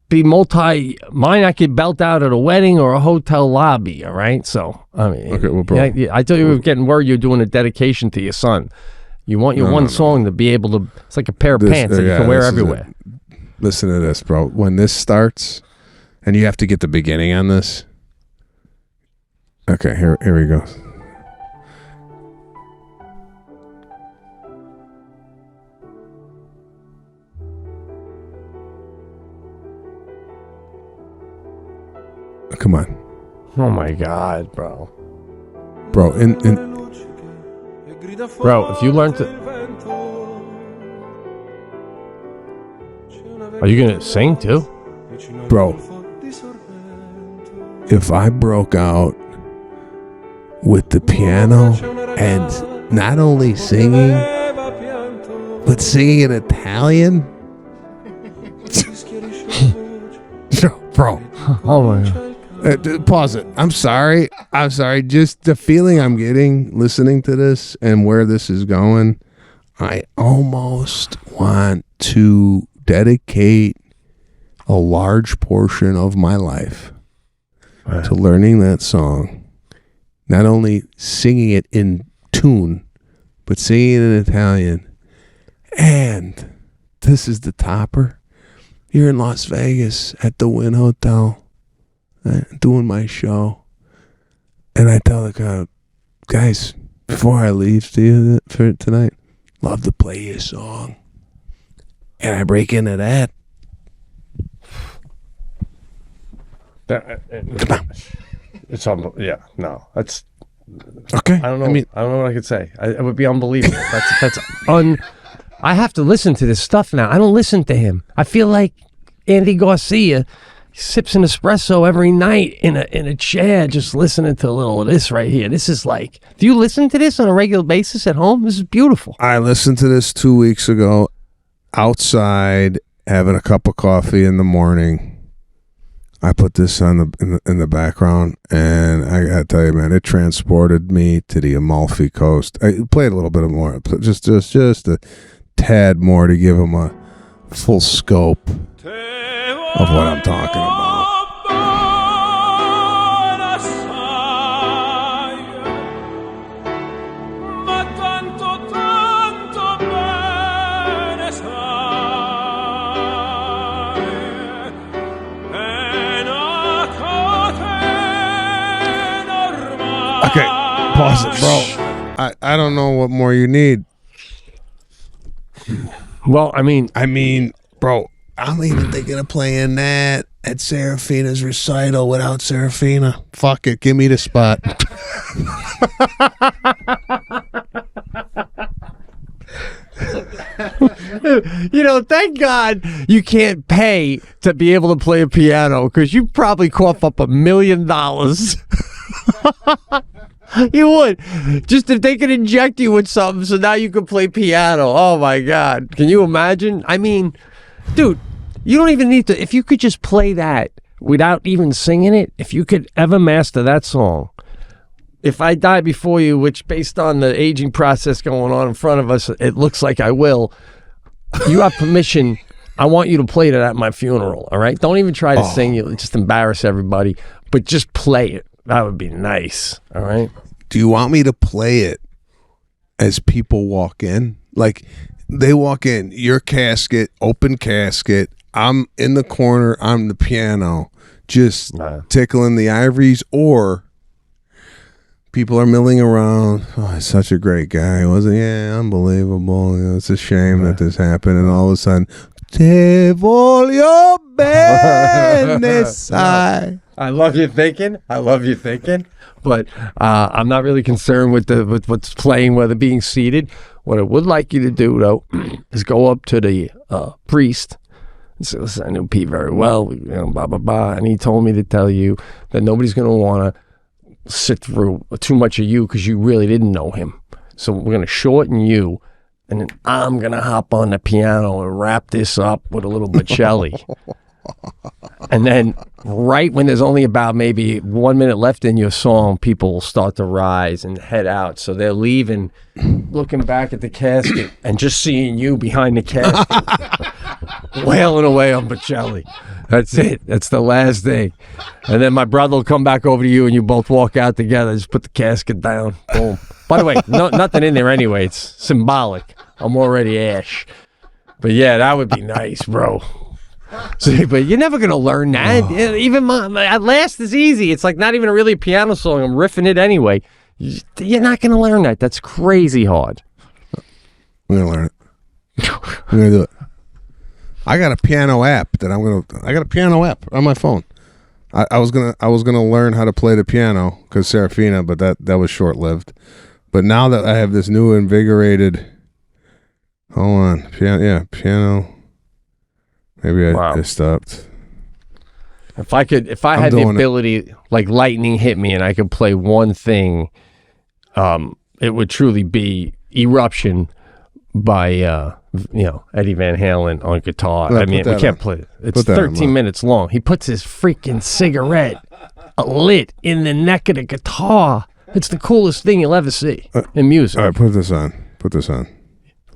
be mine I could belt out at a wedding or a hotel lobby, all right? So, I mean, Okay, well, bro. I thought you were getting worried you're doing a dedication to your son. You want your one song to be able to, it's like a pair of pants that you can wear everywhere. Listen to this, bro. When this starts, and you have to get the beginning on this. Okay, here we go. Come on. Oh my God, bro. Bro, Bro, if you learn to... Are you going to sing too? Bro, if I broke out with the piano and not only singing, but singing in Italian? Bro. Oh my God. Pause it. I'm sorry. Just the feeling I'm getting listening to this and where this is going, I almost want to dedicate a large portion of my life to learning that song. Not only singing it in tune, but singing it in Italian. And this is the topper. You're in Las Vegas at the Wynn Hotel. Doing my show, and I tell the crowd, guys, before I leave to you for tonight, love to play your song, and I break into that. Come on, It's yeah, no, that's okay. I don't know. I don't know what I could say. It would be unbelievable. That's I have to listen to this stuff now. I don't listen to him. I feel like Andy Garcia. Sips an espresso every night in a chair, just listening to a little of this right here. This is like, do you listen to this on a regular basis at home? This is beautiful. I listened to this 2 weeks ago, outside having a cup of coffee in the morning. I put this on in the background, and I gotta tell you, man, it transported me to the Amalfi Coast. I played a little bit more, just a tad more to give him a full scope of what I'm talking about. Okay, pause it, bro. I don't know what more you need. Well, I mean, bro, I'm even thinking of playing that at Serafina's recital without Serafina. Fuck it, give me the spot. Thank God you can't pay to be able to play a piano, because you probably cough up $1 million. You would. Just if they could inject you with something so now you can play piano. Oh my God. Can you imagine? I mean, dude, you don't even need to, if you could just play that without even singing it, if you could ever master that song, if I die before you, which based on the aging process going on in front of us, it looks like I will, you have permission. I want you to play that at my funeral, all right? Don't even try to sing it, just embarrass everybody, but just play it. That would be nice, all right? Do you want me to play it as people walk in? Like, they walk in, your casket, open casket, I'm in the corner, I'm the piano, just tickling the ivories, or people are milling around. Oh, he's such a great guy, wasn't he? Yeah, unbelievable. It's a shame that this happened, and all of a sudden, Te voglio bene, sai. I love you thinking, but I'm not really concerned with what's playing, whether being seated. What I would like you to do, though, is go up to the priest and say, listen, I know Pete very well, blah, blah, blah, and he told me to tell you that nobody's going to want to sit through too much of you because you really didn't know him. So we're going to shorten you, and then I'm going to hop on the piano and wrap this up with a little Bocelli. And then right when there's only about maybe 1 minute left in your song, people will start to rise and head out. So they're leaving, looking back at the casket and just seeing you behind the casket, wailing away on Bocelli. That's it. That's the last thing. And then my brother will come back over to you and you both walk out together. Just put the casket down. Boom. By the way, nothing in there anyway. It's symbolic. I'm already ash. But yeah, that would be nice, bro. See, but you're never gonna learn that. Even my at last is easy. It's like not even really a piano song. I'm riffing it anyway. You're not gonna learn that. That's crazy hard. I'm gonna learn it. I'm gonna do it. I got a piano app that I got a piano app on my phone. I was gonna learn how to play the piano because Serafina, but that was short lived. But now that I have this new invigorated, hold on, piano. Maybe I stopped. If I had the ability, like lightning hit me, and I could play one thing, it would truly be "Eruption" by Eddie Van Halen on guitar. I mean, we can't play it. It's 13 minutes long. He puts his freaking cigarette lit in the neck of the guitar. It's the coolest thing you'll ever see in music. All right, put this on.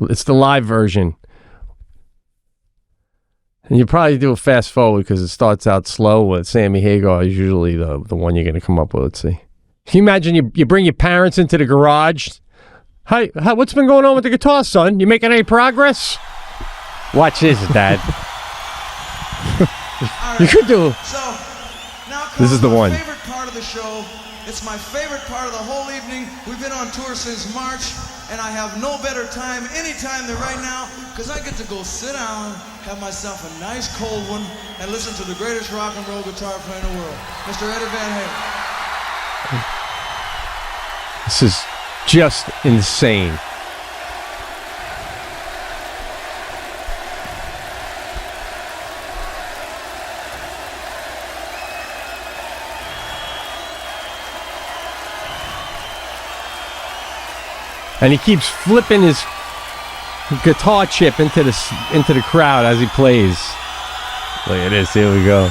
It's the live version. And you probably do a fast forward because it starts out slow. With Sammy Hagar is usually the one you're going to come up with. Let's see. Can you imagine you bring your parents into the garage? Hi, what's been going on with the guitar, son? You making any progress? Watch this, Dad. You could do. So now this is the one. My favorite part of the show. It's my favorite part of the whole evening. We've been on tour since March, and I have no better time anytime than right now, because I get to go sit down, have myself a nice cold one, and listen to the greatest rock and roll guitar player in the world, Mr. Eddie Van Halen. This is just insane. And he keeps flipping his guitar chip into the crowd as he plays. Look at this. Here we go.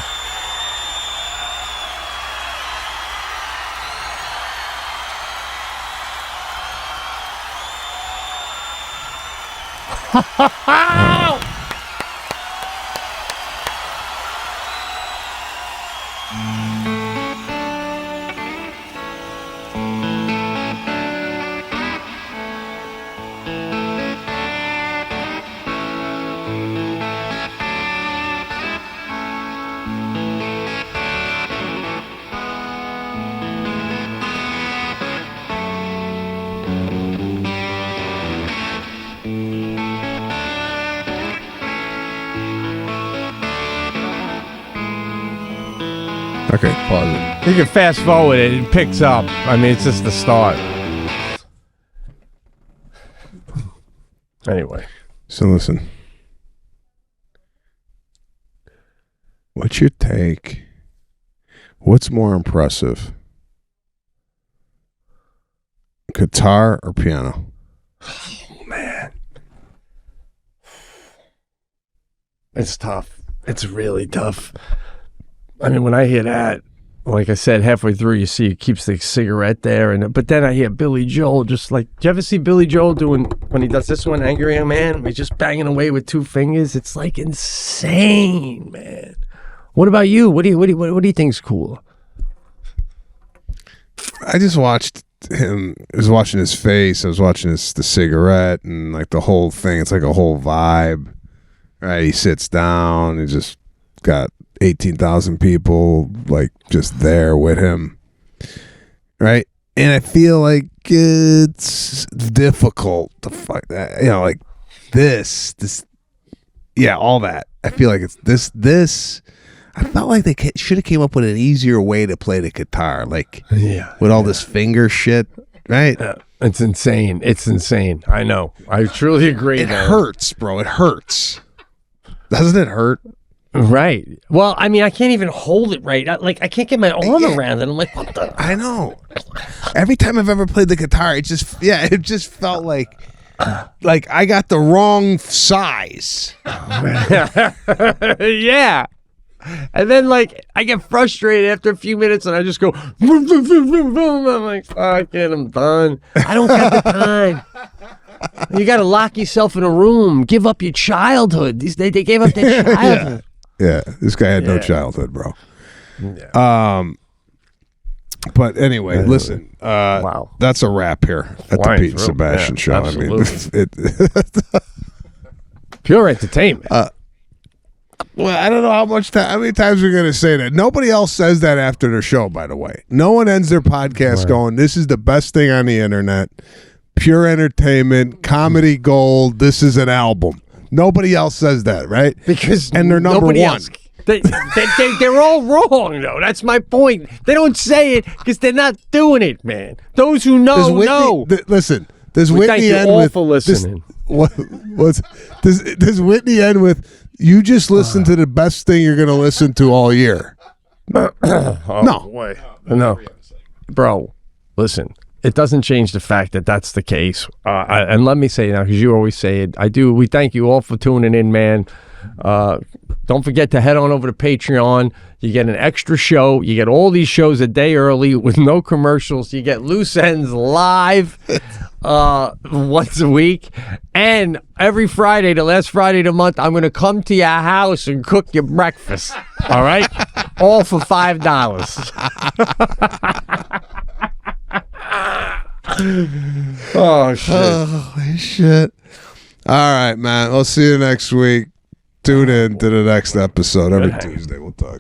Okay, pause it. You can fast forward it. It picks up. I mean, it's just the start. Anyway. So listen. What's your take? What's more impressive? Guitar or piano? Oh, man. It's tough. It's really tough. I mean, when I hear that, like I said, halfway through, you see he keeps the cigarette there, but then I hear Billy Joel just like, do you ever see Billy Joel doing, when he does this one, Angry Young Man, he's just banging away with two fingers? It's like insane, man. What about you? What do you think's cool? I just watched him. I was watching his face. I was watching the cigarette and like the whole thing. It's like a whole vibe, right? He sits down. He just got 18,000 people like just there with him, right? And I feel like it's difficult to fight that, like this, yeah, all that. I feel like it's this. I felt like they should have came up with an easier way to play the guitar, like with all this finger shit, right? It's insane. It's insane. I know. I truly agree. It hurts, bro. It hurts. Doesn't it hurt? Right. Well, I mean, I can't even hold it right. I can't get my arm around it. I'm like, what the? I know. Every time I've ever played the guitar, it just felt like I got the wrong size. Yeah. And then, like, I get frustrated after a few minutes, and I just go, vroom, vroom, vroom, vroom, vroom. I'm like, fuck it, I'm done. I don't got the time. You got to lock yourself in a room. Give up your childhood. They gave up their childhood. Yeah, this guy had no childhood, bro. Yeah. But anyway, listen. Wow. That's a wrap here at the Pete and Sebastian show. Absolutely. I mean, Pure entertainment. well, I don't know how many times we're going to say that. Nobody else says that after their show, by the way. No one ends their podcast going, this is the best thing on the internet. Pure entertainment, comedy gold. This is an album. Nobody else says that, right? Because and they're number one. Else, they're all wrong, though. That's my point. They don't say it because they're not doing it, man. Those who know, know. Listen, does Whitney end with... for listening. Does Whitney end with, you just listen to the best thing you're going to listen to all year? No. Boy. No. Bro, listen. It doesn't change the fact that that's the case. And let me say now, because you always say it, we thank you all for tuning in, man. Don't forget to head on over to Patreon. You get an extra show. You get all these shows a day early with no commercials. You get Loose Ends live once a week. And every Friday, the last Friday of the month, I'm going to come to your house and cook your breakfast. All right? All for $5. Oh, shit. Holy shit. All right, man. We'll see you next week. Tune in to the next episode every Tuesday. We'll talk.